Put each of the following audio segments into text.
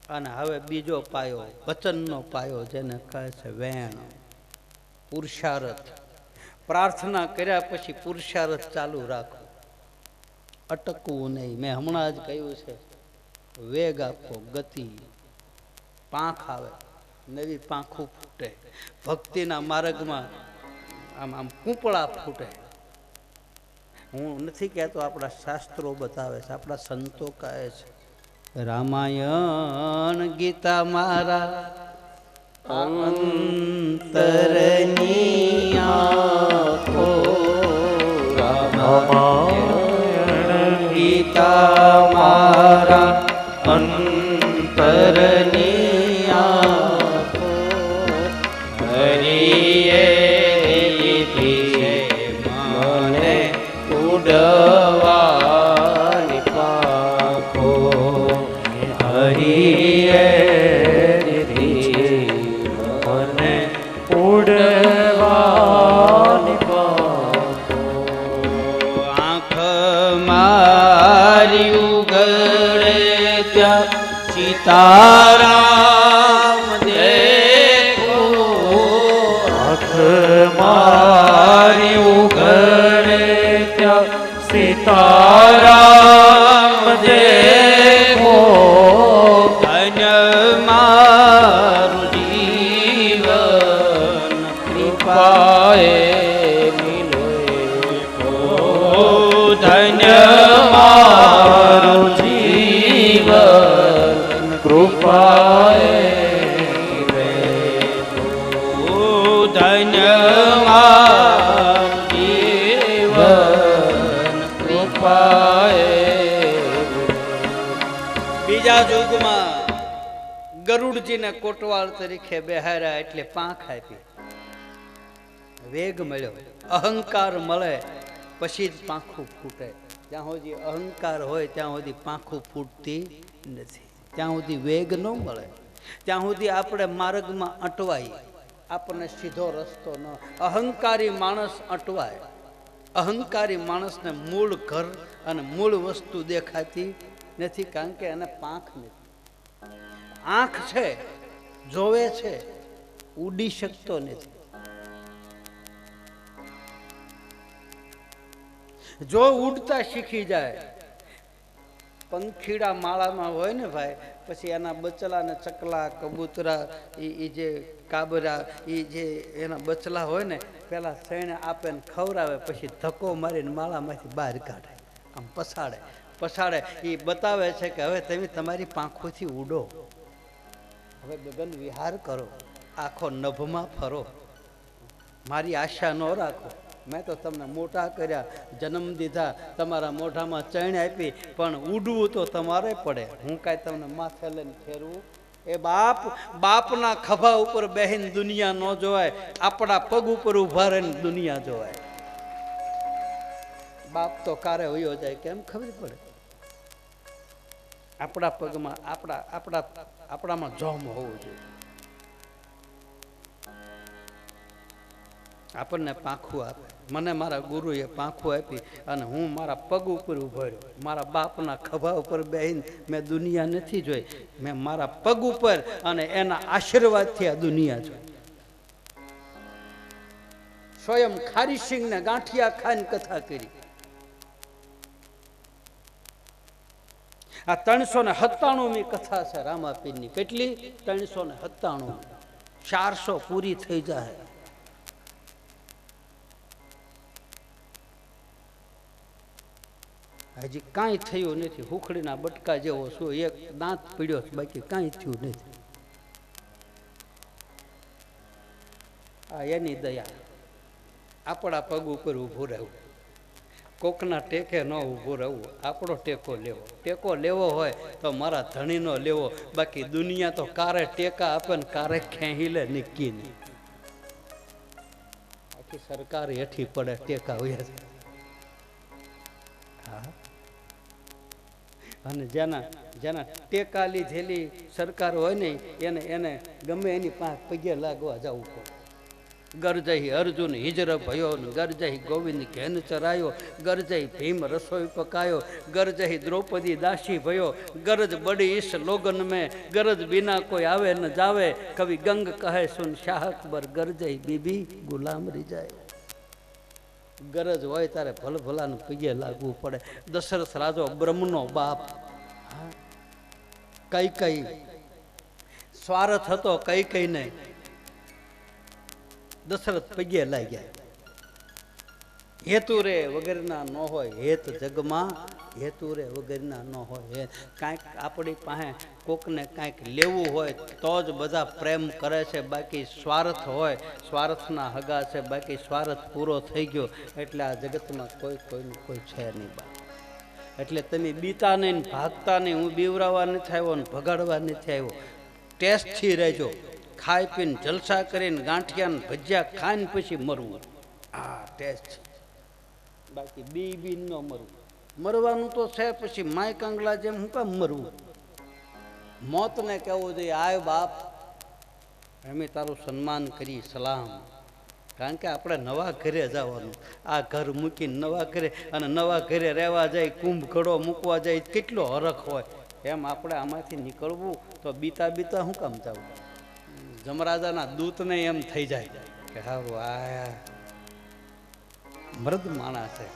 અને હવે બીજો પાયો, વચનનો પાયો, જેને કહે છે વેણ, પુરુષાર્થ. પ્રાર્થના કર્યા પછી પુરુષાર્થ ચાલુ રાખો, અટકવું નહીં. મેં હમણાં જ કહ્યું છે, વેગ આપો, ગતિ. પાંખ આવે, નવી પાંખું ફૂટે. ભક્તિના માર્ગમાં આમ આમ કૂંપળા ફૂટે. હું નથી કહેતો, આપણા શાસ્ત્રો બતાવે છે, આપણા સંતો કહે છે. રામાયણ ગીતા મારા અંતરની આંખો, રામાયણ ગીતા મારા અંતરની આંખો, હરિએ દીધી મને ઉડવાની પાંખો, હરિએ દીધી મને ઉડવાની પાંખો. આંખ મારી ઉગડે ત્યાં સીતારામ દેખો, આંખ મારી ઉગડે ત્યાં સીતારામ દેખો, ધન્ય મારું જીવન કૃપાએ મિલે, ધન્ય મારું જીવન કૃપાએ મિલે, ધન્ય મારું જીવન કૃપાએ. બીજા યુગમાં ગરુડજીને કોટવાળ તરીકે બેહાર્યા એટલે પાંખ આપી, વેગ મળ્યો. અહંકાર મળે પછી જ પાંખું ફૂટે. જ્યાં સુધી અહંકાર હોય ત્યાં સુધી પાંખું ફૂટતી નથી, ત્યાં સુધી વેગ ન મળે, ત્યાં સુધી આપણે માર્ગમાં અટવાય, આપણને સીધો રસ્તો ન. અહંકારી માણસ અટવાય. અહંકારી માણસને મૂળ ઘર અને મૂળ વસ્તુ દેખાતી નથી, કારણ કે એને પાંખ નથી. આંખ છે, જોવે છે, ઉડી શકતો નથી. જો ઉડતા શીખી જાય, પંખીડા માળામાં હોય ને ભાઈ, પછી એના બચલા ને ચકલા, કબૂતરા, એ જે કાબરા, એ જે એના બચલા હોય ને, પેલા સૈણે આપે ને ખવડાવે, પછી ધક્કો મારીને માળામાંથી બહાર કાઢે, આમ પછાડે પછાડે. એ બતાવે છે કે હવે તમે તમારી પાંખોથી ઉડો, હવે ગગન વિહાર કરો, આખો નભમાં ફરો, મારી આશા ન રાખો. મેં તો તમને મોટા કર્યા, જન્મ દીધા, તમારા મોઢામાં ચણ આપી, પણ ઉડવું તો તમારે પડે. હું કાંઈ તમને માથે લઈને ફેરવું? એ બાપના ખભા ઉપર બેહીને દુનિયા ન જોવાય, આપણા પગ ઉપર ઉભા રહીને દુનિયા જોવાય. બાપ તો કારે વયો જાય, કેમ ખબર પડે? આપણા પગમાં આપણામાં જોમ હોવું જોઈએ. આપણને પાંખું આપે. મને મારા ગુરુએ પાંખું આપી અને હું મારા પગ ઉપર ઉભો રહ્યો. મારા બાપના ખભા ઉપર બેહીને મેં દુનિયા નથી જોઈ, મેં મારા પગ ઉપર અને એના આશીર્વાદથી આ દુનિયા જોઈ. સ્વયં ખારીસિંહને ગાંઠિયા ખાઈને કથા કરી. આ 397મી કથા છે રામાપીરની. કેટલી? 397. 400 પૂરી થઈ જાય. હજી કાંઈ થયું નથી. હુખડીના બટકા જેવો શું, એક દાંત પીડ્યો, બાકી કાંઈ થયું નથી. આ એની દયા. આપણા પગ ઉપર ઊભું રહેવું, કોકના ટેકે ન ઊભું રહેવું, આપણો ટેકો લેવો. ટેકો લેવો હોય તો મારા ધણીનો લેવો, બાકી દુનિયા તો કારે ટેકા આપે ને કારે ખેંચી લે, નીકી નહીં. આખી સરકાર હેઠી પડે ટેકા હોય. હા, અને જેના ટેકા લીધેલી સરકાર હોય ને એને ગમે એની પાસે પગે લાગવા જવું પડે. ગરજહી અર્જુન હિજર ભયો ગરજહી ગોવિંદ ઘેન ચરાયો ગરજહી ભીમ રસોઈ પકાયો ગરજહી દ્રૌપદી દાસી ભયો ગરજ બડી ઈશ લોગન મેં ગરજ બિના કોઈ આવે ન જાવે કવિ ગંગ કહે સુન શાહ અકબર ગરજહી બીબી ગુલામ રીજાય ગરજ હોય ત્યારે ભલભલાનું પગે લાગવું પડે દશરથ રાજો બ્રહ્મનો બાપ કઈ કઈ સ્વાર્થ હતો કઈ કઈ નહીં દશરથ પગે લાગ્યા હેતુ રે વગરના ન હોય હેત જગમાં હેતુ રે વગરના ન હોય કાંઈક આપણી પાસે કોકને કાંઈક લેવું હોય તો જ બધા પ્રેમ કરે છે બાકી સ્વાર્થ હોય સ્વાર્થના હગા છે બાકી સ્વાર્થ પૂરો થઈ ગયો એટલે આ જગતમાં કોઈનું કોઈ છે નહીં બા એટલે તમે બીતા નહીં ભાગતા નહીં હું બીવરાવા નથી આવ્યો ને ભગાડવા નથી આવ્યો ટેસ્ટથી રહેજો ખાઈ પીને જલસા કરીને ગાંઠિયા ને ભજીયા ખાઈને પછી મરવું આ ટેસ્ટ બાકી બી ન મરવું મરવાનું તો છે પછી માય કાંગલા જેમ હું કામ મરવું મોતને કહેવું જોઈએ આય બાપ અમે તારું સન્માન કરી સલામ કારણ કે આપણે નવા ઘરે જવાનું આ ઘર મૂકીને નવા ઘરે અને નવા ઘરે રહેવા જાય કુંભ ઘડો મૂકવા જાય કેટલો હરખ હોય એમ આપણે આમાંથી નીકળવું તો બીતા બીતા શું કામ જવું જમરાજાના દૂતને એમ થઈ જાય કે હારું આયા મર્દ માણસ છે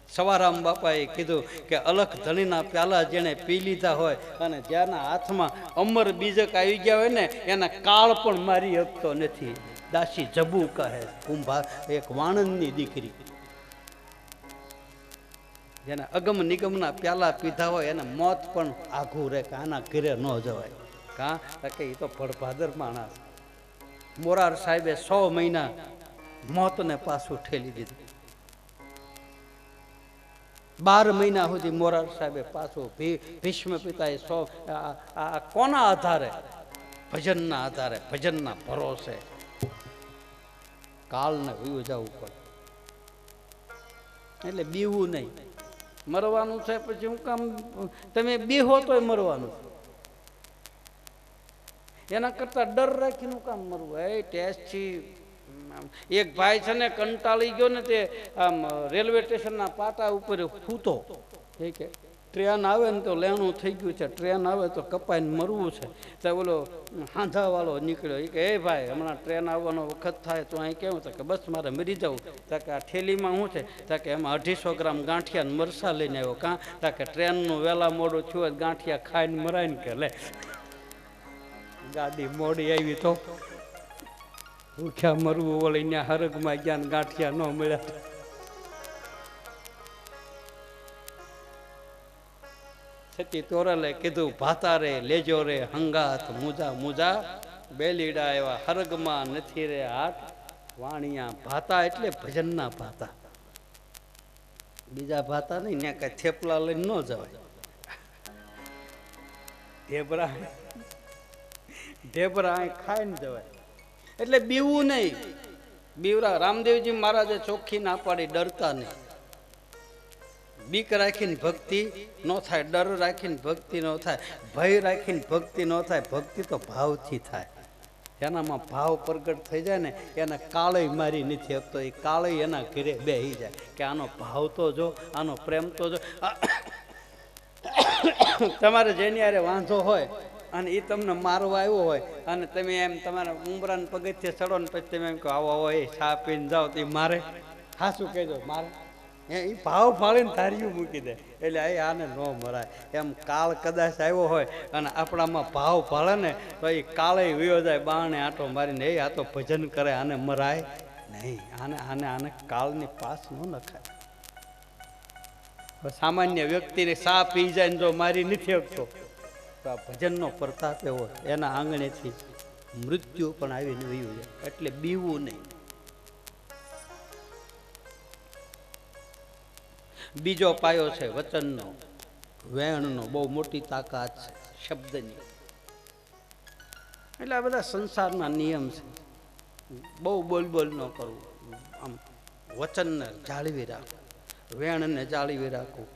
સવારામ બાપાએ કીધું કે અલખ ધણીના પ્યાલા જેને પી લીધા હોય અને જેના હાથમાં અમર બીજક આવી ગયા હોય ને એના કાળ પણ મારી શકતો નથી દાસી જબુ કહે કુંભા એક વાણંદની દીકરી જેને અગમ નિગમના પ્યાલા પીધા હોય એને મોત પણ આઘું રહે કે આના ઘરે ન જવાય કાં કે એ તો ભડભાદર માણસ મોરાર સાહેબે 100 મહિના મોતને પાછું ઠેલી દીધું 12 મહિના સુધી મોરાર સાહેબે પાછું ભીષ્મ પિતાએ 100 કોના આધારે ભજનના આધારે ભજનના ભરોસે કાળને વયું જવું પડે એટલે બીવું નહીં મરવાનું છે પછી હું કામ તમે બીહો તોય મરવાનું એના કરતા ડર રાખીને કામ મરવું એ ટેસ્ટથી એક ભાઈ છે ને કંટાળી ગયો ને તે આમ રેલવે સ્ટેશનના પાટા ઉપર ફૂતો એ કે ટ્રેન આવે ને તો લેણું થઈ ગયું છે ટ્રેન આવે તો કપાઈને મરવું છે તો બોલો હાંધાવાળો નીકળ્યો એ કે એ ભાઈ હમણાં ટ્રેન આવવાનો વખત થાય તો અહીં કેવું કે બસ મારે મરી જવું તો કે આ થેલીમાં શું છે તો કે એમાં 250 ગ્રામ ગાંઠિયા ને મરસા લઈને આવ્યો કાં તો કે ટ્રેનનું વહેલા મોડું થયું હોય ગાંઠિયા ખાઈને મરાય ને કે લે ગાડી મોડી આવી તો ભૂખ્યા મરવું વળીને હરગમાં ગયા ને ગાંઠિયા ન મળ્યા છતી તોરલે કીધું ભાતા રે લેજો રે હંગાત મુજા મુજા બેલીડા એવા હરગમાં નથી રે હાથ વાણિયા ભાતા એટલે ભજનના ભાતા બીજા ભાતા નહીં ને કઈ થેપલા લઈને ન જવાય ઢેબરા ખાઈને જવાય એટલે બીવું નહીં બીવરા રામદેવજી મહારાજે ચોખ્ખી ના પાડી ડરતા નહીં બીક રાખીને ભક્તિ ન થાય ડર રાખીને ભક્તિ ન થાય ભય રાખીને ભક્તિ ન થાય ભક્તિ તો ભાવથી થાય એનામાં ભાવ પ્રગટ થઈ જાય ને એને કાળય મારી નથી શકતો એ કાળય એના ઘરે બેસી જાય કે આનો ભાવ તો જો આનો પ્રેમ તો જો તમારે જેની હારે વાંધો હોય અને એ તમને મારવા આવ્યો હોય અને તમે એમ તમારા ઉંબરાને પગથિયે ચડો ને પછી તમે એમ કહો આવો આવો એ ચા પીને જાઓ તો એ મારે હા શું કહેજો મારે એ ભાવ ફાળીને ધાર્યું મૂકી દે એટલે આને ન મરાય એમ કાળ કદાચ આવ્યો હોય અને આપણામાં ભાવ ફાળે ને તો એ કાળે વયો જાય બાણે આંટો મારીને એ આ તો ભજન કરે આને મરાય નહીં આને આને આને કાળની પાસ ન નખાય સામાન્ય વ્યક્તિને સા પી જાય ને જો મારી નથી શકતો તો આ ભજનનો પ્રતાપ એવો એના આંગણેથી મૃત્યુ પણ આવીને વયું જાય એટલે બીવું નહીં બીજો પાયો છે વચનનો વેણનો બહુ મોટી તાકાત છે શબ્દની એટલે આ બધા સંસારના નિયમ છે બહુ બોલ ન કરવું આમ વચનને જાળવી રાખવું વેણને જાળવી રાખવું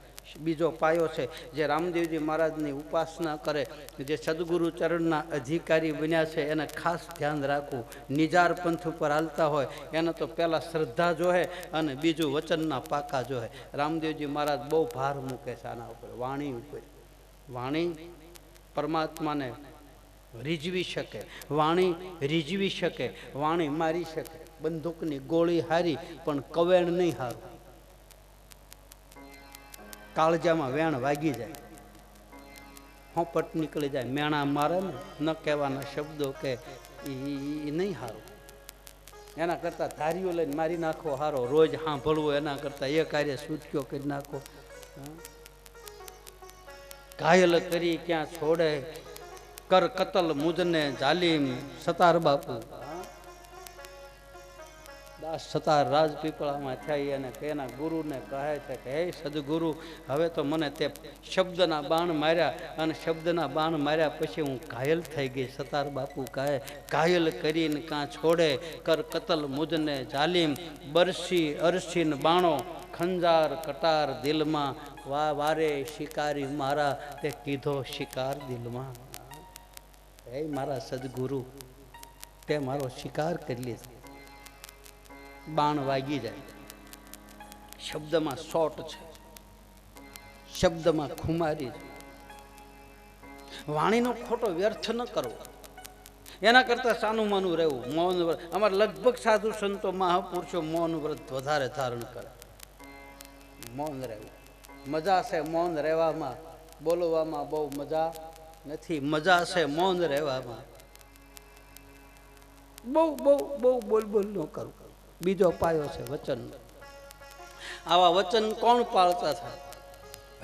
બીજો પાયો છે. જે રામદેવજી મહારાજની ઉપાસના કરે, જે સદગુરુ ચરણના અધિકારી બન્યા છે, એને ખાસ ધ્યાન રાખવું. નિજાર પંથ ઉપર હાલતા હોય એને તો પહેલાં શ્રદ્ધા જોહે અને બીજું વચનના પાકા જોહે. રામદેવજી મહારાજ બહુ ભાર મૂકે છે આના ઉપર, વાણી ઉપર. વાણી પરમાત્માને રીઝવી શકે, વાણી રીઝવી શકે, વાણી મારી શકે. બંદૂકની ગોળી હારી પણ કવેણ નહીં હારું. કાળજામાં વેણ વાગી જાય, હોપટ નીકળી જાય, મેણા મારે ને ન કહેવાના શબ્દો કે એ નહીં હારું. એના કરતાં ધારીઓ લઈને મારી નાખો હારો. રોજ સાંભળવું એના કરતાં એ કાર્ય છૂટક્યો કરી નાખો. ઘાયલ કરી ક્યાં છોડે, કર કતલ મુજને જાલિમ. સતાર બાપુ દાસ સતાર રાજપીપળામાં થઈ અને તેના ગુરુને કહે છે કે હે સદગુરુ, હવે તો મને તે શબ્દના બાણ માર્યા અને શબ્દના બાણ માર્યા પછી હું ઘાયલ થઈ ગઈ. સતાર બાપુ કહે ઘાયલ કરીને કાં છોડે, કર કતલ મુજને જાલિમ. બરસી અરસીન બાણો, ખંજાર કટાર દિલમાં. વારે શિકારી મારા, તે કીધો શિકાર દિલમાં. હે મારા સદગુરુ, તે મારો શિકાર કરી લીધો. બાણ વાગી જાય. શબ્દમાં શોટ છે, શબ્દમાં ખુમારી છે. વાણીનો ખોટો વ્યર્થ ન કરવો, એના કરતા સાનું માનું રહેવું. મૌન વ્રત, અમારા લગભગ સાધુ સંતો મહાપુરુષો મૌન વ્રત વધારે ધારણ કરે. મૌન રહેવું મજા છે, મૌન રહેવામાં. બોલવામાં બહુ મજા નથી, મજા છે મૌન રહેવામાં. બહુ બહુ બહુ બોલ બોલ ન કરવું. બીજો પાયો છે વચન. આવા વચન કોણ પાળતા થાય?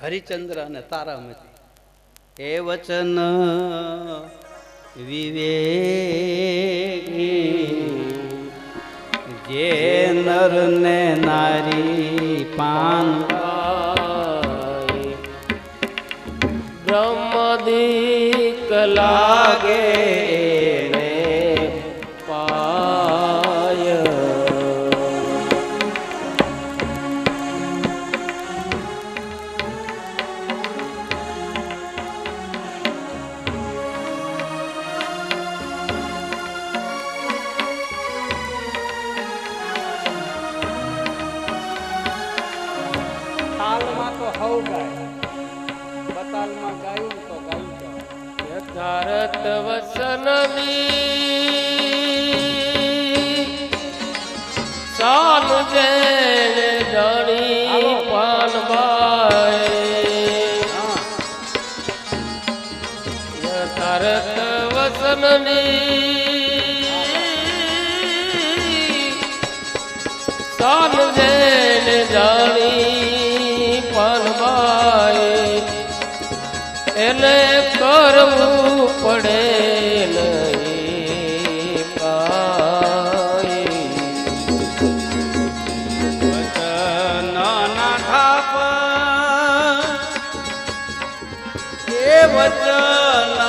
હરિચંદ્ર અને તારામતી. એ વચન વિવેકી, જે નર ને નારી પાન બ્રહ્મદીક લાગે ને પાય. તાલમાં તો હવ ગાય, બતાલમાં ગાયું તો ગાયું. યથાર્થ વસનની સાન જેને જાણી પાનબાઈ. યથાર્થ વસનની સાન જેને જાણી પાનબાઈ. એને કરવું પડે નહીં કાંઈ. વચનના થાપ, એ વચન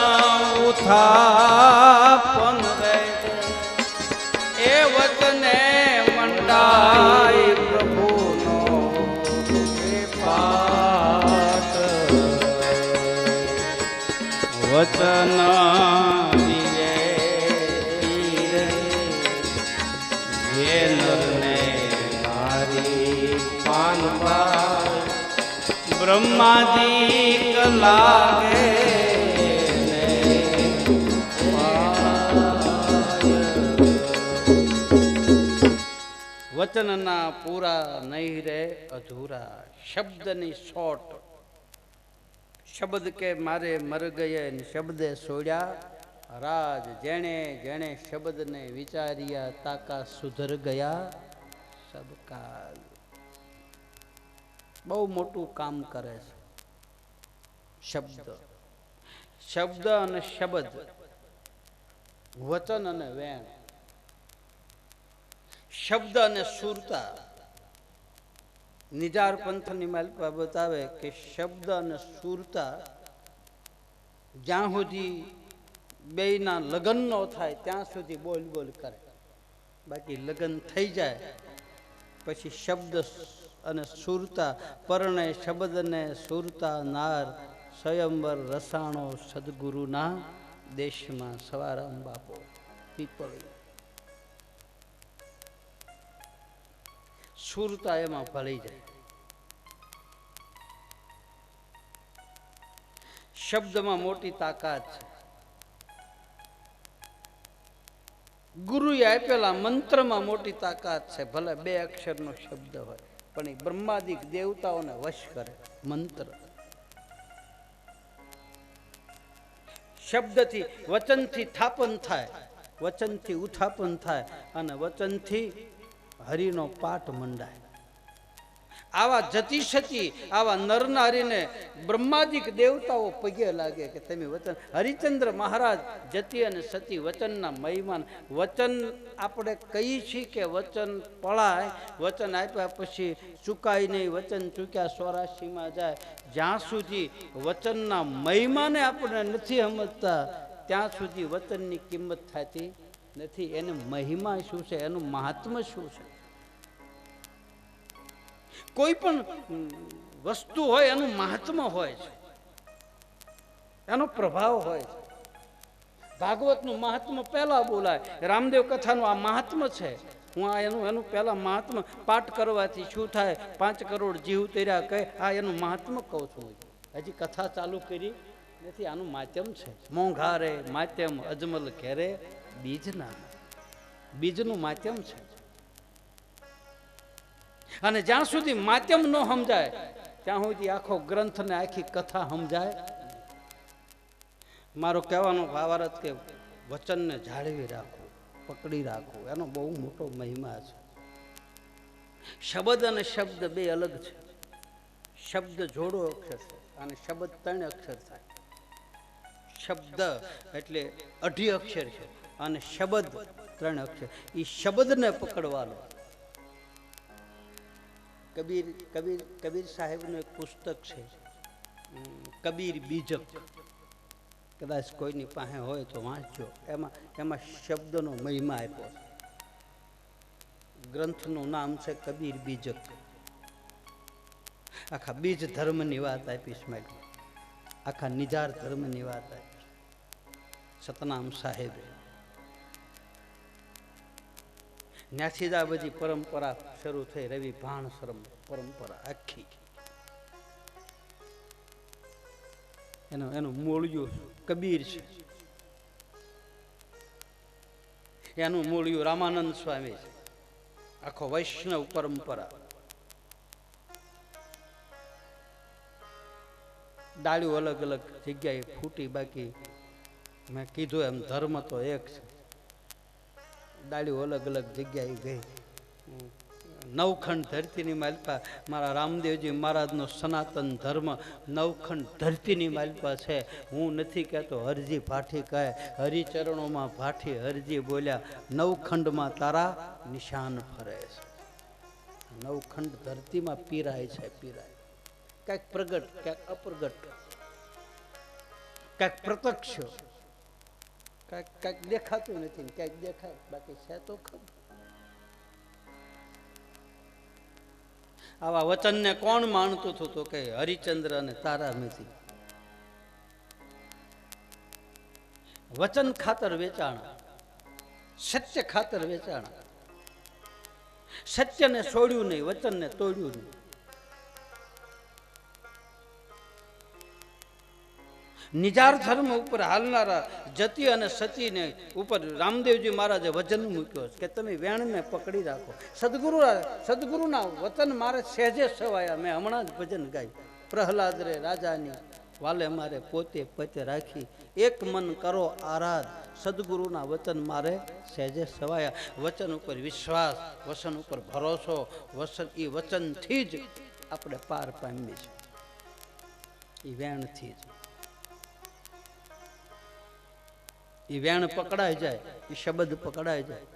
ઉથાપન રે. એ વચને મંડાય પ્રભુનો એ પાઠ. વચન વિવેકી રે, જે નરને નારી પાનબાઈ. બ્રહ્માદિક લાગે ને પાય. વચનના પૂરા નહીં રે અધૂરા. શબ્દની શોટ. શબ્દ કે મારે મર ગયે ને શબ્દે છોડ્યા રાજ. જેણે જેણે શબ્દને વિચાર્યા તાકા સુધર ગયા સબકા. બહુ મોટું કામ કરે છે શબ્દ. શબ્દ અને શબ્દ, વચન અને વેણ, શબ્દ અને સુરતા. નિજાર પંથની માલિકા બતાવે કે શબ્દ અને સુરતા જ્યાં સુધી બેયના લગ્ન ન થાય ત્યાં સુધી બોલ બોલ કરે. બાકી લગ્ન થઈ જાય પછી શબ્દ અને સુરતા પરણે શબ્દને સુરતા નાર સ્વયંવર રસાણો સદગુરુના દેશમાં સવારામ બાપો પીપળી સુરતા એમાં ભળી જાય. શબ્દમાં મોટી તાકાત છે. ગુરુએ આપેલા મંત્રમાં મોટી તાકાત છે. ભલે 2 અક્ષરનો શબ્દ હોય પણ એ બ્રહ્માદિક દેવતાઓને વશ કરે મંત્ર. શબ્દથી વચનથી થાપન થાય, વચનથી ઉત્થાપન થાય અને વચનથી હરિનો પાઠ મંડાય. આવા જતી સતી આવા નરનારીને બ્રહ્માદિક દેવતાઓ પગે લાગે કે તમે વચન. હરિચંદ્ર મહારાજ જતી અને સતી વચનના મહિમાન. વચન આપણે કહીએ છીએ કે વચન પળાય, વચન આપ્યા પછી ચૂકાય નહીં. વચન ચૂક્યા 84માં જાય. જ્યાં સુધી વચનના મહિમાને આપણે નથી સમજતા ત્યાં સુધી વચનની કિંમત થતી નથી. એને મહિમા શું છે, એનું મહાત્મ્ય શું છે. કોઈ પણ વસ્તુ હોય એનું મહાત્મ્ય હોય છે, એનો પ્રભાવ હોય છે. ભાગવતનું મહાત્મ્ય પહેલા બોલાય. રામદેવ કથાનું આ મહાત્મ્ય છે. હું આ એનું પહેલા મહાત્મ્ય પાઠ કરવાથી શું થાય, 5 કરોડ જીવ તર્યા કહે, આ એનું મહાત્મ્ય કહું છું. હજી કથા ચાલુ કરી નથી. આનું માધ્યમ છે. મોંઘારે માધ્યમ અજમલ ઘેરે બીજના, બીજનું માધ્યમ છે. અને જ્યાં સુધી માધ્યમ ન સમજાય ત્યાં સુધી આખો ગ્રંથ ને આખી કથા સમજાય. મારો કહેવાનો ભાવાર્થ કે વચનને જાળવી રાખવું, પકડી રાખવું, એનો બહુ મોટો મહિમા છે. શબ્દ અને શબ્દ 2 અલગ છે. શબ્દ જોડો અક્ષર છે અને શબ્દ 3 અક્ષર થાય. શબ્દ એટલે 2.5 અક્ષર છે અને શબ્દ 3 અક્ષર. એ શબ્દને પકડવાનો. કબીર સાહેબનું એક પુસ્તક છે, કબીર બીજક. કદાચ કોઈની પાસે હોય તો વાંચજો. એમાં શબ્દનો મહિમા આપ્યો છે. ગ્રંથનું નામ છે કબીર બીજક. આખા બીજ ધર્મની વાત આપીશ, આખા નિજાર ધર્મની વાત આપીશ. સતનામ સાહેબે ત્યાંથી જ આ બધી પરંપરા શરૂ થઈ. રવિ ભાણસરમ પરંપરા આખી. એનું મૂળિયું કબીર છે. એનું મૂળિયું રામાનંદ સ્વામી છે. આખો વૈષ્ણવ પરંપરા. ડાળીઓ અલગ અલગ જગ્યાએ ફૂટી. બાકી મેં કીધું એમ ધર્મ તો એક છે. ડાળીઓ અલગ અલગ જગ્યાએ ગઈ. 9 ખંડ ધરતીની માલિપા મારા રામદેવજી મહારાજનો સનાતન ધર્મ 9 ખંડ ધરતીની માલિપા છે. હું નથી કહેતો, હરજી ભાઠી કહે. હરિચરણોમાં ભાઠી હરજી બોલ્યા, 9 ખંડમાં તારા નિશાન ફરે છે. 9 ખંડ ધરતીમાં પીરાય છે. પીરાય ક્યાંક પ્રગટ, ક્યાંક અપ્રગટ, ક્યાંક પ્રત્યક્ષ, ક્યાંક દેખાતું નથી, ક્યાંક દેખાય. બાકી છે તો ખરું. આવા વચનને કોણ માનતું હતું? તો કે હરિચંદ્ર અને તારામતી. વચન ખાતર વેચાણા, સત્ય ખાતર વેચાણા. સત્યને છોડ્યું નહીં, વચનને તોડ્યું નહીં. નિજાર ધર્મ ઉપર હાલનારા જતી અને સતીને ઉપર રામદેવજી મહારાજે વચન મૂક્યો કે તમે વેણને પકડી રાખો. સદગુરુના વચન મારે સહેજે સવાયા. મેં હમણાં જ ભજન ગાય. પ્રહલાદ રે રાજાની વાલે મારે પોતે પતે રાખી, એક મન કરો આરાધ. સદગુરુના વચન મારે સહેજે સવાયા. વચન ઉપર વિશ્વાસ, વચન ઉપર ભરોસો, એ વચનથી જ આપણે પાર પામીએ છીએ. એ વેણથી જ. એ વેણ પકડાઈ જાય, એ શબ્દ પકડાઈ જાય.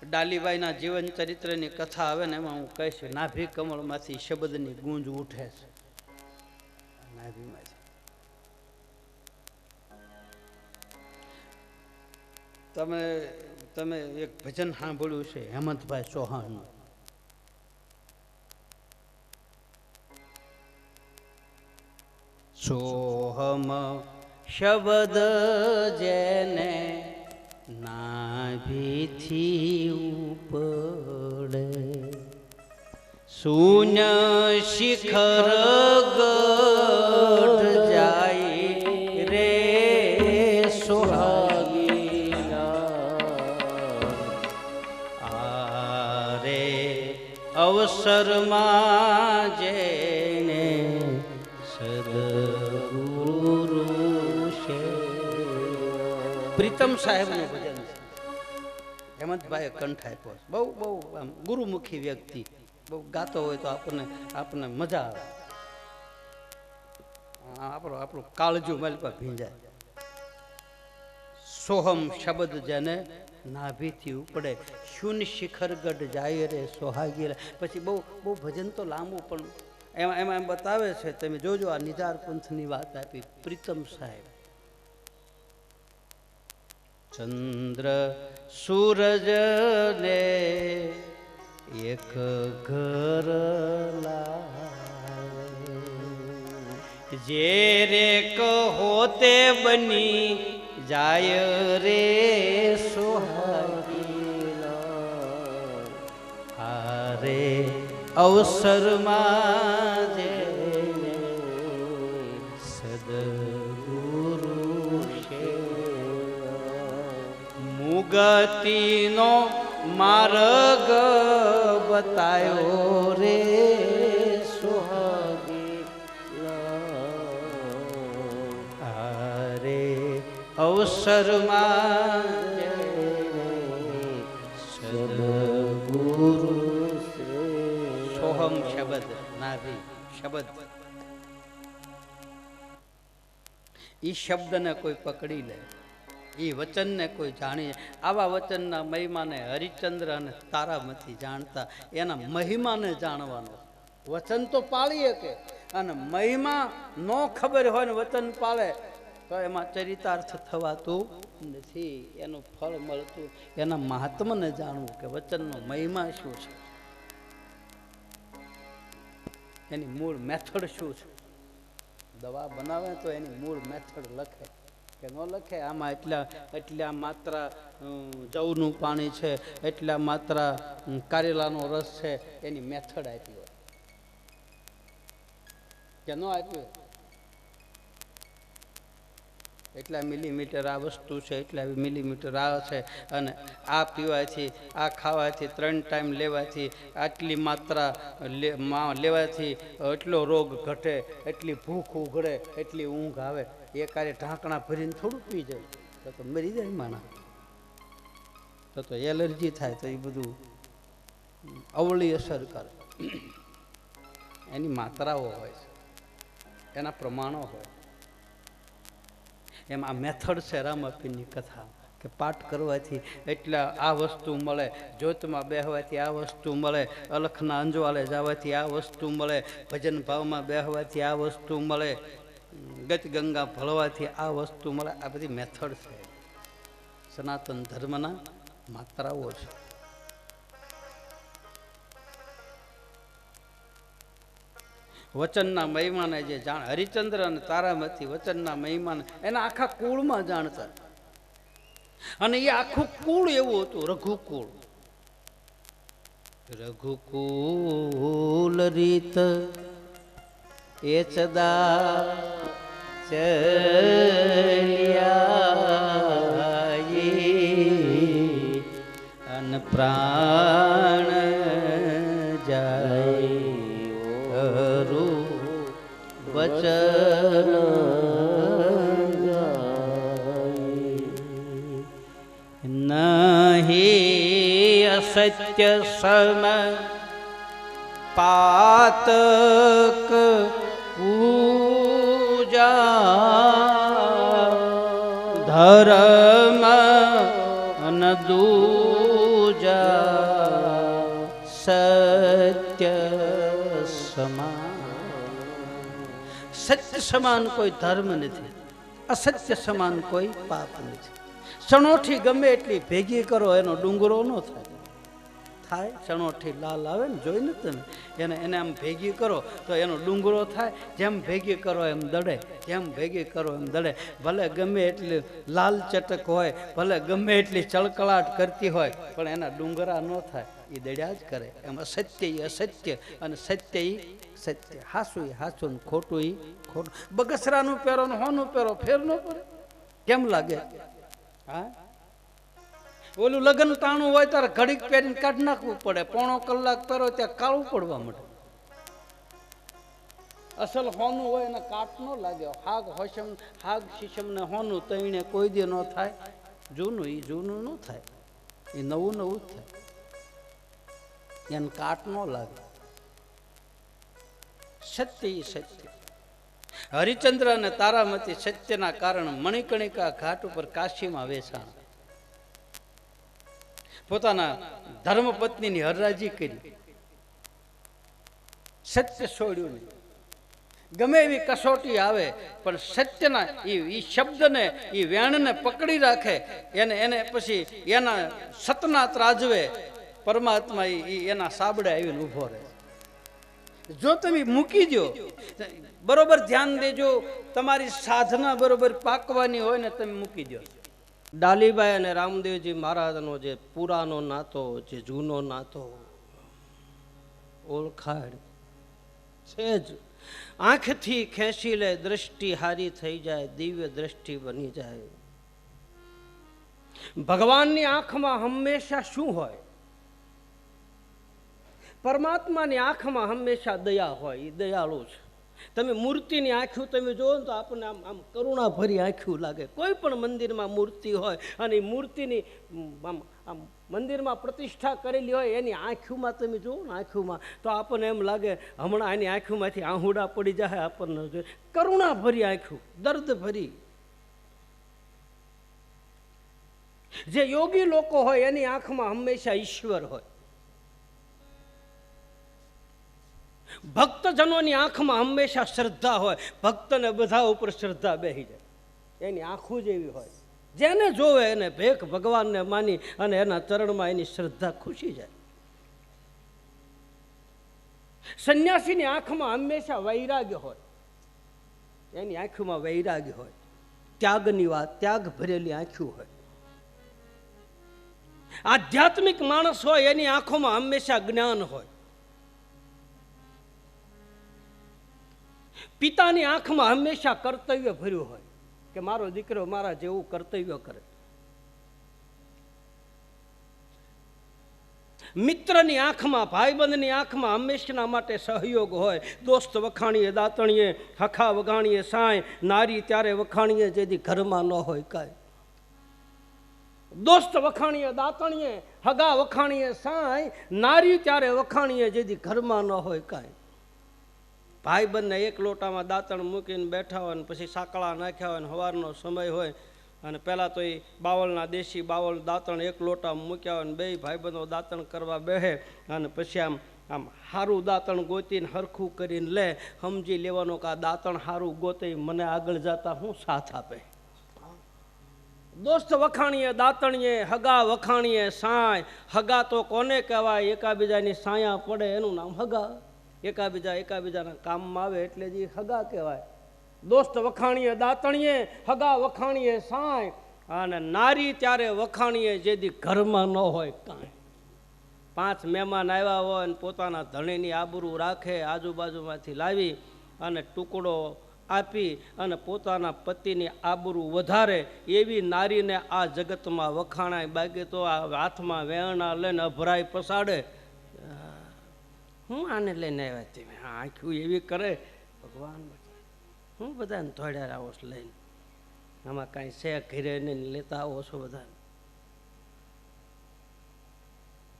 ડાલીબાઈના જીવન ચરિત્રની કથા આવે ને એમાં હું કહીશ, નાભી કમળમાંથી શબ્દની ગૂંજ ઉઠે છે. નાભીમાંથી તમે તમે એક ભજન સાંભળ્યું છે હેમંતભાઈ ચૌહાણનું. સોહમ શબ્દ જેને નાભીથી ઉપડે, શૂન્ય શિખર ગઢ જાય રે સોહાગીના, આરે અવસરમાં જેને સદગુરુ છે. પ્રીતમ સાહેબનું ભજન છે, હેમંતભાઈએ કંઠ આપ્યો. બહુ બહુ આમ ગુરુમુખી વ્યક્તિ, બહુ ગાતો હોય તો આપણને મજા આવે. આપણું કાળજું માલિકા ભીંજાય. સોહમ શબ્દ જેને નાભીથી ઉપડે, શૂન્ય શિખર ગઢ જાય રે સોહાગી. પછી બહુ બહુ ભજન તો લાંબુ, પણ એમાં એમ બતાવે છે, તમે જોજો આ નિજાર પંથની વાત આપી પ્રીતમ સાહેબ. ચંદ્ર સૂરજ ને એક ઘર લાવે, જે રે કહો તે બની જાય રે સોહાગીના, આરે અવસરમાં જેને સદગુરુ છે. મુગતિનો માર્ગ બતાયો રે સોહાગીના, આરે અવસરમાં સદગુરુ. સોહમ શબ્દ નાભી શબ્દ, ઈ શબ્દને કોઈ પકડી લે, ઈ વચનને કોઈ જાણી. આવા વચનના મહિમાને હરિચંદ્ર અને તારામતી જાણતા. એના મહિમાને જાણવાનો. વચન તો પાળી શકે, અને મહિમા ન ખબર હોય ને વચન પાળે તો એમાં ચરિતાર્થ થવાતું નથી, એનું ફળ મળતું. એના મહાત્માને જાણવું કે વચનનો મહિમા શું છે, એની મૂળ મેથડ શું છે. દવા બનાવે તો એની મૂળ મેથડ લખે કે ન લખે. આમાં એટલા માત્રા જવનું પાણી છે, એટલા માત્રા કારેલાનો રસ છે, એની મેથડ આપી હોય કે ન આપ્યું. એટલા મિલીમીટર આ વસ્તુ છે, એટલા મિલીમીટર આ છે, અને આ પીવાથી, આ ખાવાથી, 3 ટાઈમ લેવાથી, આટલી માત્રા લેવાથી એટલો રોગ ઘટે, એટલી ભૂખ ઉઘડે, એટલી ઊંઘ આવે. એ કાર્ય ઢાંકણા ભરીને થોડું પી જાય તો મરી જાય માણસ. તો એલર્જી થાય, તો એ બધું અવળી અસર કરે. એની માત્રાઓ હોય છે, એના પ્રમાણો હોય. એમ આ મેથડ છે રામાપીરની કથા કે પાઠ કરવાથી એટલા આ વસ્તુ મળે, જ્યોતમાં બેહવાથી આ વસ્તુ મળે, અલખના અંજવાલે જવાથી આ વસ્તુ મળે, ભજન ભાવમાં બેહવાથી આ વસ્તુ મળે, ગત ગંગા ભળવાથી આ વસ્તુ મળે. આ બધી મેથડ છે, સનાતન ધર્મના માત્રાઓ છે. વચનના મહિમાને જે જાણ, હરિચંદ્ર અને તારામતી વચનના મહિમાને એના આખા કુળમાં જાણતા. અને એ આખું કુળ એવું હતું, રઘુકુળ. રઘુકુલ રીત એ ચદા ચલિયા અન પ્રાણ જાય વચન નહીં અસત્ય સમ પાતક પૂજા ધર્મ અન દૂજા સત્ય સમાન. સત્ય સમાન કોઈ ધર્મ નથી, અસત્ય સમાન કોઈ પાપ નથી. સણોઠી ગમે એટલી ભેગી કરો એનો ડુંગરો ન થાય. થાય સણોઠી લાલ આવે ને જોઈ ને તમે, એને આમ ભેગી કરો તો એનો ડુંગરો થાય. જેમ ભેગી કરો એમ દડે, જેમ ભેગી કરો એમ દડે. ભલે ગમે એટલી લાલ ચટક હોય, ભલે ગમે એટલી ચળકળાટ કરતી હોય, પણ એના ડુંગરા ન થાય, એ દડ્યા જ કરે. એમ અસત્ય એ અસત્ય અને સત્ય એ સત્ય. હાસું એ હાસું, ખોટું એ ખોટું. બગસરાનું પહેરો ને હોનું પહેરો ફેર ન પડે કેમ લાગે? હા, ઓલું લગ્ન તાણું હોય ત્યારે ઘડીક પહેરીને કાઢી નાખવું પડે, પોણો કલાક પહેરો ત્યાં કાળું પડવા માંડે. અસલ હોનું હોય એને કાટ ન લાગે. હાગ શીશમ ને હોનું તઈને કોઈ દે ન થાય. જૂનું એ જૂનું ન થાય, એ નવું નવું જ થાય, એને કાટ ન લાગે. સત્ય એ સત્ય. હરિચંદ્ર અને તારામતી સત્યના કારણ મણિકર્ણિકા ઘાટ ઉપર કાશીમાં વેચાણ. પોતાના ધર્મપત્નીની હરરાજી કરી, સત્ય છોડ્યું નહીં. ગમે એવી કસોટી આવે પણ સત્યના એ શબ્દને એ વેણને પકડી રાખે. એને પછી એના સતના ત્રાજવે પરમાત્મા એના સાબડે આવીને ઊભો રહે. જો તમે મૂકી દો, બરોબર ધ્યાન દેજો, તમારી સાધના બરોબર પાકવાની હોય ને તમે મૂકી દો. ડાલીબાઈ અને રામદેવજી મહારાજનો જે પુરાનો નાતો, જે જૂનો નાતો ઓળખાડ છે જ. આંખથી ખેંચી લે, દ્રષ્ટિ હારી થઈ જાય, દિવ્ય દ્રષ્ટિ બની જાય. ભગવાનની આંખમાં હંમેશા શું હોય? પરમાત્માની આંખમાં હંમેશા દયા હોય. એ દયાળુ છે. તમે મૂર્તિની આંખું તમે જોવો ને તો આપણને આમ કરુણા ભરી આંખું લાગે. કોઈ પણ મંદિરમાં મૂર્તિ હોય અને એ મૂર્તિની આમ મંદિરમાં પ્રતિષ્ઠા કરેલી હોય, એની આંખોમાં તમે જુઓ ને, આંખોમાં તો આપણને એમ લાગે હમણાં એની આંખોમાંથી આહુડા પડી જાય. આપણને કરુણા ભરી આંખું, દર્દ ભરી. જે યોગી લોકો હોય એની આંખમાં હંમેશા ઈશ્વર હોય. ભક્તજનોની આંખમાં હંમેશા શ્રદ્ધા હોય. ભક્તને બધા ઉપર શ્રદ્ધા બેસી જાય. એની આંખો જ એવી હોય, જેને જોવે એને ભેખ ભગવાનને માની અને એના ચરણમાં એની શ્રદ્ધા ખુશી જાય. સંન્યાસીની આંખમાં હંમેશા વૈરાગ્ય હોય. એની આંખોમાં વૈરાગ્ય હોય, ત્યાગની વાત, ત્યાગ ભરેલી આંખો હોય. આધ્યાત્મિક માણસ હોય એની આંખોમાં હંમેશા જ્ઞાન હોય. પિતાની આંખમાં હંમેશા કર્તવ્ય ભર્યું હોય કે મારો દીકરો મારા જેવું કર્તવ્ય કરે. મિત્રની આંખમાં, ભાઈબંધની આંખમાં હંમેશા માટે સહયોગ હોય. દોસ્ત વખાણીએ દાતણીએ, હખા વગાણીએ સાંય, નારી ત્યારે વખાણીએ જેથી ઘરમાં ન હોય કાંઈ. દોસ્ત વખાણીએ દાતણીએ, હગા વખાણીએ સાંય, નારી ત્યારે વખાણીએ જેથી ઘરમાં ન હોય કાંઈ. ભાઈ બંને એક લોટામાં દાંતણ મૂકીને બેઠા હોય ને પછી સાંકળા નાખ્યા હોય ને સવારનો સમય હોય અને પહેલાં તો એ બાવળના દેશી બાવળ દાંતણ એક લોટામાં મૂક્યા હોય ને બે ભાઈબંધો દાંતણ કરવા બેસે અને પછી આમ સારું દાંતણ ગોતીને હરખું કરીને લે. સમજી લેવાનું કે આ દાંતણ સારું ગોતે મને આગળ જતા હું સાથ આપે. દોસ્ત વખાણીએ દાંતણીએ, હગા વખાણીએ સાંય. હગા તો કોને કહેવાય? એકાબીજાની સાયા પડે એનું નામ હગા. એકાબીજાના કામમાં આવે એટલે જ હગા કહેવાય. દોસ્ત વખાણીએ દાંતણીએ, હગા વખાણીએ સાંય, અને નારી ત્યારે વખાણીએ જેથી ઘરમાં ન હોય કાંઈ. 5 મહેમાન આવ્યા હોય અને પોતાના ધણીની આબરૂ રાખે, આજુબાજુમાંથી લાવી અને ટુકડો આપી અને પોતાના પતિની આબરૂ વધારે એવી નારીને આ જગતમાં વખાણાય. બાકી તો આ હાથમાં વેણના લઈને અભરાય પસાડે. હું આને લઈને આવ્યા તમે? હા, આખું એવી કરે ભગવાન. હું બધાને ધોડ્યા આવો છો લઈને, આમાં કાંઈ છે ઘરે નહીં, લેતા આવો છો બધા.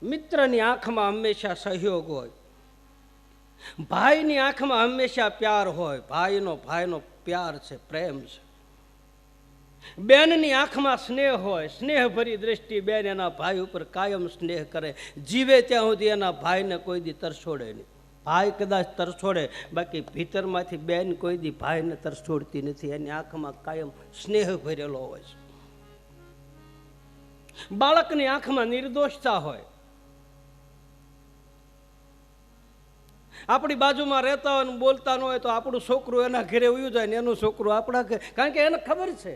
મિત્રની આંખમાં હંમેશા સહયોગ હોય. ભાઈની આંખમાં હંમેશા પ્યાર હોય. ભાઈનો પ્યાર છે, પ્રેમ છે. બેનની આંખમાં સ્નેહ હોય, સ્નેહભરી દ્રષ્ટિ. બેન એના ભાઈ ઉપર કાયમ સ્નેહ કરે. જીવે ત્યાં સુધી એના ભાઈને કોઈ દી તરછોડે નહીં. ભાઈ કદાચ તરછોડે, બાકી ભીતરમાંથી બેન કોઈ દી ભાઈને તરછોડતી નથી. એની આંખમાં કાયમ સ્નેહ ભરેલો હોય છે. બાળકની આંખમાં નિર્દોષતા હોય. આપણી બાજુમાં રહેતા હોય ને બોલતા ન હોય તો આપણું છોકરું એના ઘરે ઉયું જાય ને એનું છોકરું આપણા ઘરે, કારણ કે એને ખબર છે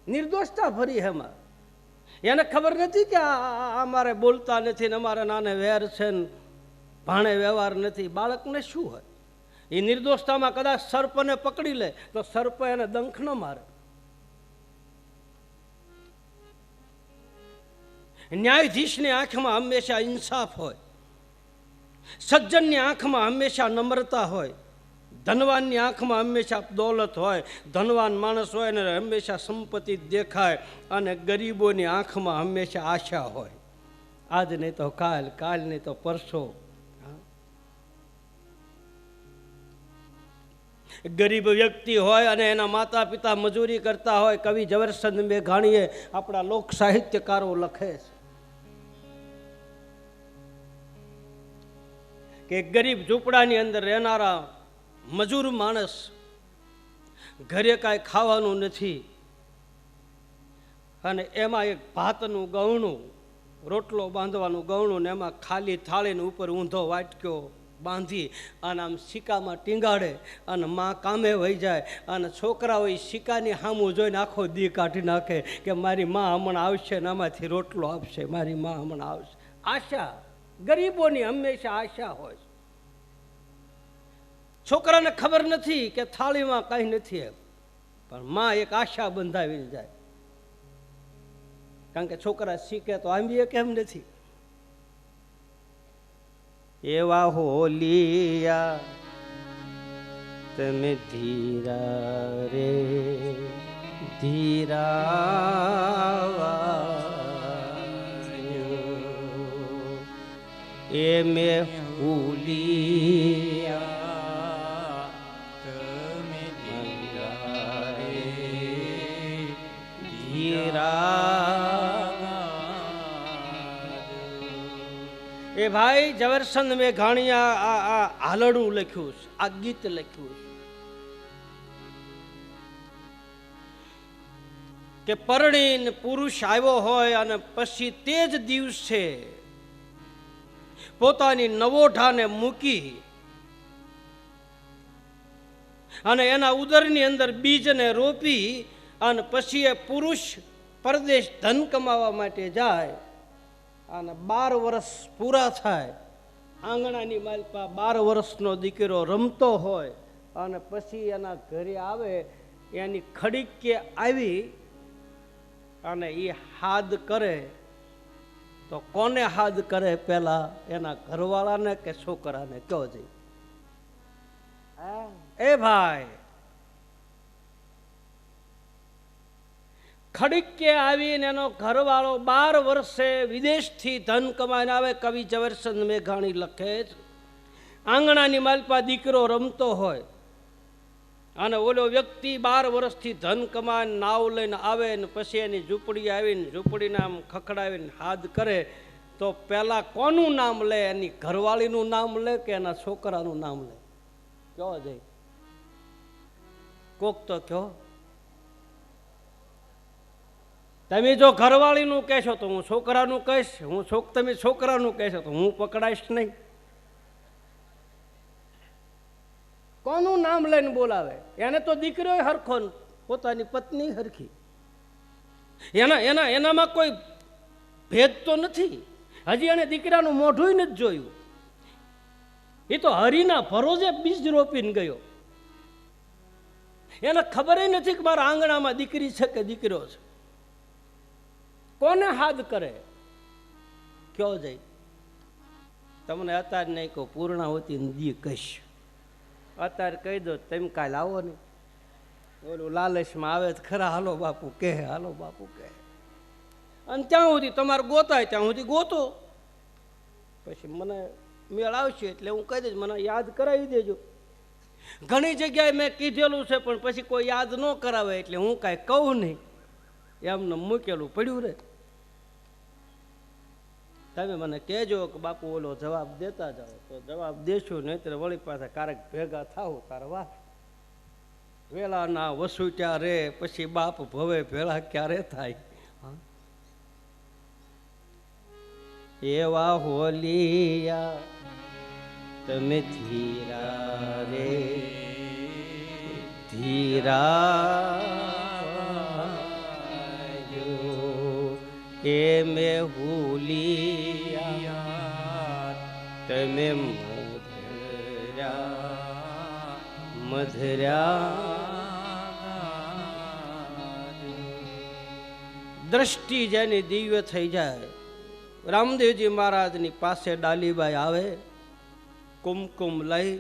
નિર્દોષતા ભરી એમાં. એને ખબર નથી કે અમારે બોલતા નથી ને અમારે નાને વેર છે ને ભાણે વ્યવહાર નથી. બાળકને શું હોય? એ નિર્દોષતામાં કદાચ સર્પને પકડી લે તો સર્પ એને દંખ ન મારે. ન્યાયાધીશની આંખમાં હંમેશા ઇન્સાફ હોય, સજ્જનની આંખમાં હંમેશા નમ્રતા હોય, ધનવાનની આંખમાં હંમેશા દોલત હોય. ધનવાન માણસ હોય ને હંમેશા સંપત્તિ દેખાય, અને ગરીબોની આંખમાં હંમેશા આશા હોય. આજ નહીં તો કાલ, કાલ નહીં તો પરસો. ગરીબ વ્યક્તિ હોય અને એના માતા પિતા મજૂરી કરતા હોય. કવિ ઝવેરચંદ મેઘાણીએ આપણા લોક સાહિત્યકારો લખે છે કે ગરીબ ઝૂંપડાની અંદર રહેનારા મજૂર માણસ, ઘરે કાંઈ ખાવાનું નથી અને એમાં એક ભાતનું ગવણું, રોટલો બાંધવાનું ગવણું, ને એમાં ખાલી થાળીને ઉપર ઊંધો વાટક્યો બાંધી અને આમ સિક્કામાં ટીંગાડે અને માં કામે વહી જાય, અને છોકરાઓ એ સિક્કાની સામું જોઈને આખો દી કાઢી નાખે કે મારી માં હમણાં આવશે ને આમાંથી રોટલો આપશે, મારી માં હમણાં આવશે. આશા, ગરીબોની હંમેશા આશા હોય. છોકરાને ખબર નથી કે થાળીમાં કાંઈ નથી એમ, પણ માં એક આશા બંધાવીને જાય. કારણ કે છોકરા શીખે તો આંબીએ કેમ નથી. એવા હોલિયા તમે ધીરા રે ધીરા, એ મેં હોલિયા તમે ધીરા રે ધીરા. એ ભાઈ ઝવેરચંદ મેઘાણીએ આ હાલડું લખ્યું છે, આ ગીત લખ્યું છે કે પરણીને પુરુષ આવ્યો હોય અને પછી તે જ દિવસે પોતાની નવોઢાને મૂકી અને એના ઉદરની અંદર બીજને રોપી અને પછી એ પુરુષ પરદેશ ધન કમાવા માટે જાય અને 12 વર્ષ પૂરા થાય, આંગણાની માલપા 12 વર્ષનો દીકરો રમતો હોય અને પછી એના ઘરે આવે, એની ખડીકે આવી અને એ હાદ કરે તો કોને હાદ કરે? પેલા એના ઘરવાળાને કે છોકરાને? કયો જઈ એ ભાઈ. ખડીકે આવીને એનો ઘરવાળો 12 વર્ષે વિદેશથી ધન કમાઈને આવે. કવિ ઝવેરચંદ મેઘાણી લખે છે, આંગણાની માલપા દીકરો રમતો હોય અને ઓલો વ્યક્તિ 12 વર્ષથી ધન કમાઈને નાવ લઈને આવે ને પછી એની ઝૂંપડી આવીને ઝૂંપડીને આમ ખખડાવીને હાથ કરે તો પહેલાં કોનું નામ લે? એની ઘરવાળીનું નામ લે કે એના છોકરાનું નામ લે? કયો જાય? કોક તો કયો. તમે જો ઘરવાળીનું કહેશો તો હું છોકરાનું કહીશ, તમે છોકરાનું કહેશો તો હું પકડાઈશ નહીં. કોનું નામ લઈને બોલાવે? એને તો દીકરો હરખો, પોતાની પત્ની હરખી, એનામાં કોઈ ભેદ તો નથી. હજી એને દીકરાનું મોઢું નથી જોયું. એ તો હરીના ભરોસે બીજ રોપીને ગયો. એને ખબર નથી કે મારા આંગણામાં દીકરી છે કે દીકરો છે. કોને હાદ કરે? કયો જઈ? તમને અત્યારે નહીં કહું, પૂર્ણાવતી નદી કહીશ. અત્યારે કહી દો તમે કાલે આવો ને, ઓલું લાલચમાં આવે તો ખરા, હાલો બાપુ કહે, હાલો બાપુ કહે, અને ત્યાં સુધી તમારે ગોતાય ત્યાં સુધી ગોતો. પછી મને મેળ આવશે એટલે હું કહી દઈશ, મને યાદ કરાવી દેજો. ઘણી જગ્યાએ મેં કીધેલું છે પણ પછી કોઈ યાદ ન કરાવે એટલે હું કાંઈ કહું નહીં, એમને મૂકેલું પડ્યું રહે. તમે મને કહેજો કે બાપુ ઓલો જવાબ દેતા જાઓ તો જવાબ દેશું, નહીં તો વળી પાછા કારક ભેગા થાવ તારે વાત. વેલા ના વસૂટ્યા રે પછી બાપ ભવે ભેળા ક્યારે થાય. એવા હોલિયા તમે ધીરા રે ધીરા એ મે હુલિયા તમે મધર્યા દ્રષ્ટિ જેની દિવ્ય થઈ જાય. રામદેવજી મહારાજની પાસે ડાલીબાઈ આવે કુમકુમ લઈ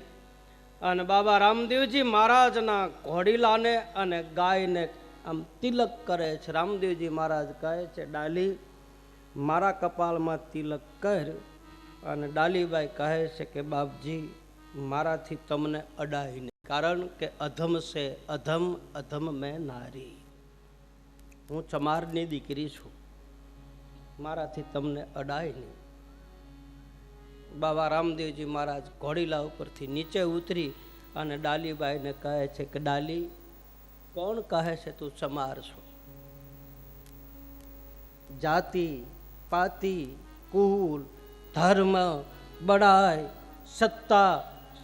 અને બાબા રામદેવજી મહારાજના ઘોડીલાને અને ગાયને આમ તિલક કરે છે. રામદેવજી મહારાજ કહે છે ડાલી મારા કપાળમાં તિલક કર. અને ડાલીબાઈ કહે છે કે બાપજી મારાથી તમને અડાય નહીં, કારણ કે અધમ છે અધમ અધમ મેં નારી, હું ચમારની દીકરી છું, મારાથી તમને અડાય નહીં. બાબા રામદેવજી મહારાજ ઘોડીલા ઉપરથી નીચે ઉતરી અને ડાલીબાઈને કહે છે કે ડાલી કોણ કહે છે તું ચમાર છો? જાતિ પાતિ કુલ ધર્મ બડાઈ સત્તા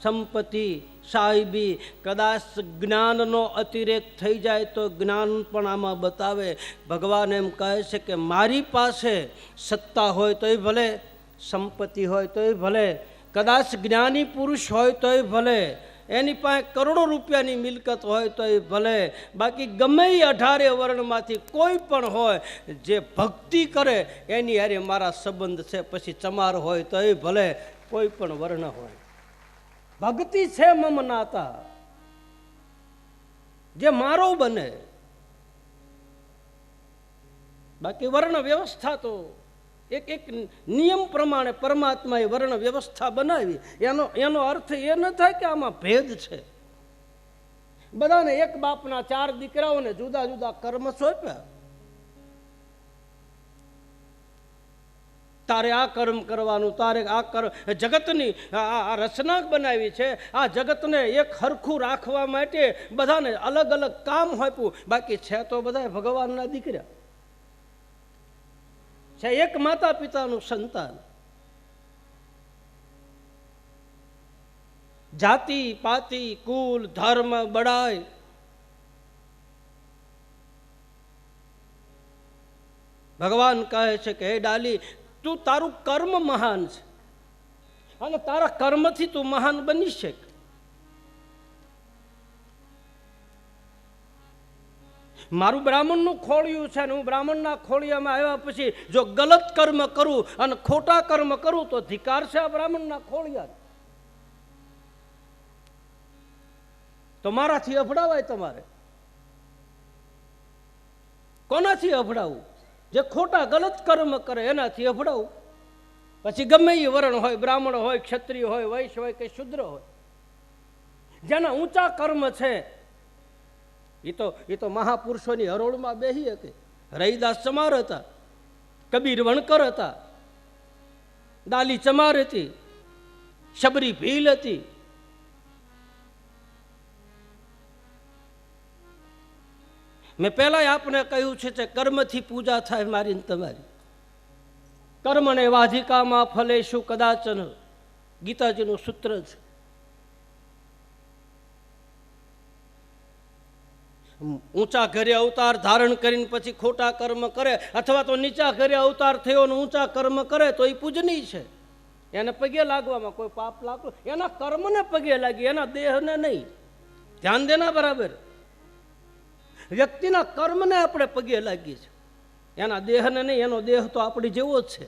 સંપત્તિ સાહેબી કદાચ જ્ઞાનનો અતિરેક થઈ જાય તો જ્ઞાન પણ આમાં બતાવે. ભગવાન એમ કહે છે કે મારી પાસે સત્તા હોય તોય ભલે, સંપત્તિ હોય તોય ભલે, કદાચ જ્ઞાની પુરુષ હોય તોય ભલે, એની પાસે કરોડો રૂપિયાની મિલકત હોય તોય ભલે, બાકી ગમે એ 18 વર્ણમાંથી કોઈ પણ હોય જે ભક્તિ કરે એની હારે મારા સંબંધ છે. પછી ચમાર હોય તોય ભલે, કોઈ પણ વર્ણ હોય, ભક્તિ છે મમ નાતા, જે મારો બને. બાકી વર્ણ વ્યવસ્થા તો એક નિયમ પ્રમાણે પરમાત્માએ વર્ણ વ્યવસ્થા બનાવી. એનો અર્થ એ ન થાય કે આમાં ભેદ છે. બધાને એક બાપના 4 દીકરાઓને જુદા જુદા કર્મ સોંપ્યા. તારે આ કર્મ કરવાનું, તારે આ કર્મ. જગતની આ રચના બનાવી છે. આ જગતને એક હરખું રાખવા માટે બધાને અલગ અલગ કામ આપ્યું. બાકી છે તો બધા ભગવાનના દીકરા છે, એક માતા પિતાનું સંતાન. જાતિ પાતિ કુલ ધર્મ બડાઈ ભગવાન કહે છે કે હે ડાલી તું તારું કર્મ મહાન છે અને તારા કર્મથી તું મહાન બની શક. મારું બ્રાહ્મણનું ખોળિયું છે ને હું બ્રાહ્મણના ખોળિયામાં આવ્યા પછી જો ગલત કર્મ કરું અને ખોટા કર્મ કરું તો ધિકાર છે આ બ્રાહ્મણના ખોળિયા. તો મારાથી અભડાવાય તમારે? કોનાથી અભડાવું? જે ખોટા ગલત કર્મ કરે એનાથી અભડાવું. પછી ગમે એ વર્ણ હોય, બ્રાહ્મણ હોય, ક્ષત્રિય હોય, વૈશ્ય હોય કે શુદ્ર હોય, જેના ઊંચા કર્મ છે એ તો મહાપુરુષોની હરોળમાં બેહી હતી. રૈદાસ ચમાર હતા, કબીર વણકર હતા, ડાલી ચમાર હતી, શબરી ભીલ હતી. મેં પહેલા આપને કહ્યું છે કે કર્મથી પૂજા થાય મારી ને તમારી. કર્મને વાધિકામાં ફલેશું કદાચન, ગીતાજીનું સૂત્ર છે. ઊંચા ઘરે અવતાર ધારણ કરીને પછી ખોટા કર્મ કરે અથવા તો નીચા ઘરે અવતાર થયો અને ઊંચા કર્મ કરે તો એ પૂજનીય છે. એને પગે લાગવામાં કોઈ પાપ લાગતું, એના કર્મને પગે લાગી, એના દેહને નહીં. ધ્યાન દેના બરાબર. વ્યક્તિના કર્મને આપણે પગે લાગીએ છીએ, એના દેહને નહીં. એનો દેહ તો આપણી જેવો જ છે.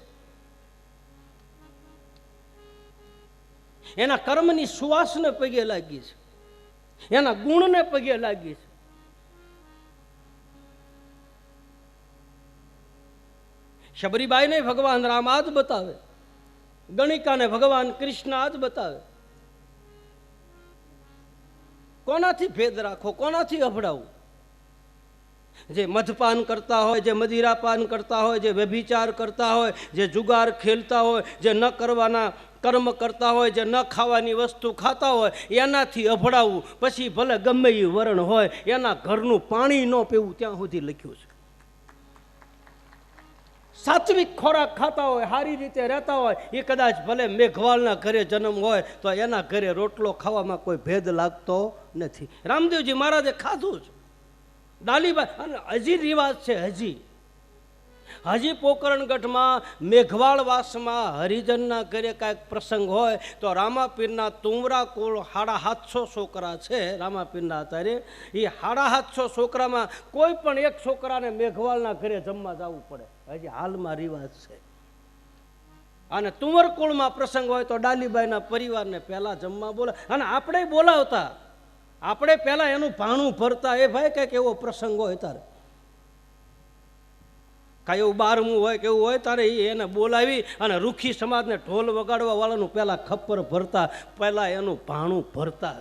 એના કર્મની સુવાસને પગે લાગી છે, એના ગુણને પગે લાગી છે. શબરીબાઈને ભગવાન રામ આ જ બતાવે, ગણિકાને ભગવાન કૃષ્ણ આ જ બતાવે. કોનાથી ભેદ રાખો, કોનાથી અભડાવું? જે મધપાન કરતા હોય, જે મદિરાપાન કરતા હોય, જે વ્યભિચાર કરતા હોય, જે જુગાર ખેલતા હોય, જે ન કરવાના કર્મ કરતા હોય, જે ન ખાવાની વસ્તુ ખાતા હોય એનાથી અભડાવવું, પછી ભલે ગમે એ વરણ હોય એના ઘરનું પાણી ન પીવું, ત્યાં સુધી લખ્યું છે. સાત્વિક ખોરાક ખાતા હોય, સારી રીતે રહેતા હોય, એ કદાચ ભલે મેઘવાળના ઘરે જન્મ હોય તો એના ઘરે રોટલો ખાવામાં કોઈ ભેદ લાગતો નથી. રામદેવજી મહારાજે ખાધું છે. ડાલીબાઈ, અને હજી રિવાજ છે, હજી પોકરણગઢમાં મેઘવાળવાસમાં હરિજનના ઘરે કાંઈક પ્રસંગ હોય તો રામાપીરના તુમરા કુળ 750 છોકરા છે. રામાપીરના અત્યારે એ 750 છોકરામાં કોઈ પણ એક છોકરાને મેઘવાળના ઘરે જમવા જવું પડે, હજી હાલમાં રિવાજ છે. અને તુંવર કુળમાં પ્રસંગ હોય તો ડાલીબાઈના પરિવારને પહેલા જમવા બોલે, અને આપણે બોલાવતા, આપણે પહેલા એનું ભાણું ભરતા. એ ભાઈ કંઈક એવો પ્રસંગ હોય તારે, કાંઈ એવું 12મું હોય કે એવું હોય તારે એને બોલાવી અને રૂખી સમાજને ઢોલ વગાડવા વાળાનું પહેલાં ખપ્પર ભરતા, પહેલાં એનું ભાણું ભરતા.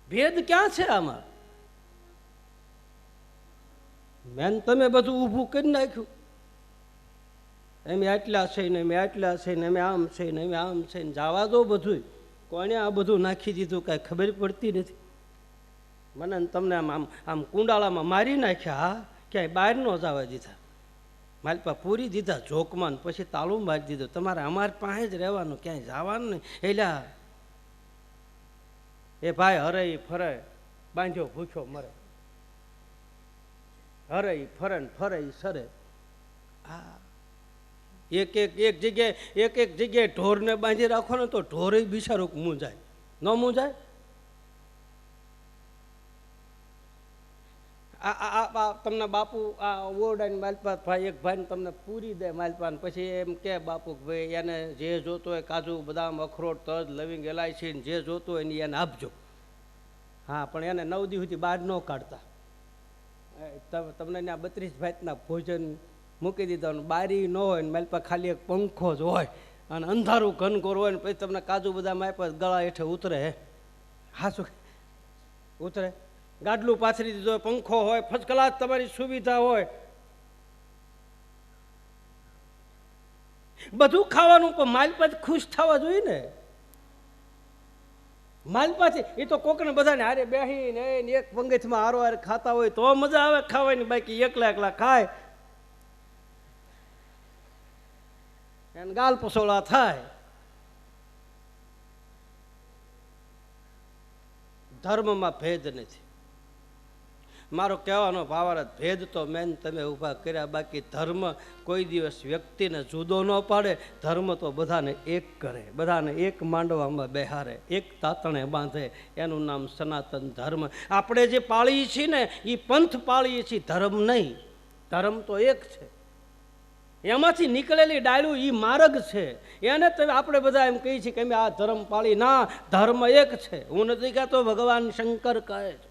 ભેદ ક્યાં છે આમાં? મેન તમે બધું ઊભું કરી નાખ્યું. એમ આટલા છે ને, એમ આટલા છે ને, એમ આમ છે ને, એમ આમ છે ને. જવા દો બધું. કોણે આ બધું નાખી દીધું કાંઈ ખબર પડતી નથી. મને તમને આમ આમ આમ કુંડાળામાં મારી નાખ્યા. હા, ક્યાંય બહાર ન જવા દીધા, માલપા પૂરી દીધા જોકમાં, પછી તાળું મારી દીધું. તમારે અમારી પાસે જ રહેવાનું, ક્યાંય જવાનું નહીં. એટલે એ ભાઈ હરે ફરે, બાંધ્યો ભૂખ્યો મરે, હરે ફરે ને ફરે સરે. હા, એક જગ્યાએ ઢોરને બાંધી રાખો ને તો ઢોરે બિચારો મૂંઝાય, ન મૂંઝાય? આ તમને બાપુ આ ઓરડાની માલપાત ભાઈ, એક ભાઈને તમને પૂરી દે માલપાન, પછી એમ કે બાપુ ભાઈ એને જે જોતો હોય કાજુ બદામ અખરોટ તજ લવિંગ એલાયચી જે જોતો હોય ને એને આપજો. હા, પણ એને 9 દી સુધી બહાર ન કાઢતા. તમને ત્યાં 32 ભાતના ભોજન મૂકી દીધા, બારી ન હોય ને માલપા ખાલી એક પંખો જ હોય અને અંધારું ઘનઘોર હોય ને પછી તમને કાજુ બદામ આપ્યા ગળા હેઠે ઉતરે. હા, શું ઉતરે? ગાડલું પાથરી દીધું હોય, પંખો હોય, ફર્સ્ટ ક્લાસ તમારી સુવિધા હોય, બધું ખાવાનું, પણ માલપાથી ખુશ થવા જોઈએ ને. માલપાથી એ તો કોકને બધાને હારે બેસીને એક પંગતમાં હારો હારે ખાતા હોય તો મજા આવે ખાવાની, બાકી એકલા એકલા ખાય એને ગાલ પસોળા થાય. ધર્મમાં ભેદ નથી. મારો કહેવાનો ભાવાર્થ, ભેદ તો મેન તમે ઊભા કર્યા, બાકી ધર્મ કોઈ દિવસ વ્યક્તિને જુદો ન પાડે. ધર્મ તો બધાને એક કરે, બધાને એક માંડવામાં બેહારે, એક તાતણે બાંધે. એનું નામ સનાતન ધર્મ. આપણે જે પાળીએ છીએ ને એ પંથ પાળીએ છીએ, ધર્મ નહીં. ધર્મ તો એક છે, એમાંથી નીકળેલી ડાળું એ માર્ગ છે. એને તમે આપણે બધા એમ કહીએ છીએ કે અમે આ ધર્મ પાળી. ના, ધર્મ એક છે. હું નથી કહેતો, ભગવાન શંકર કહે છે.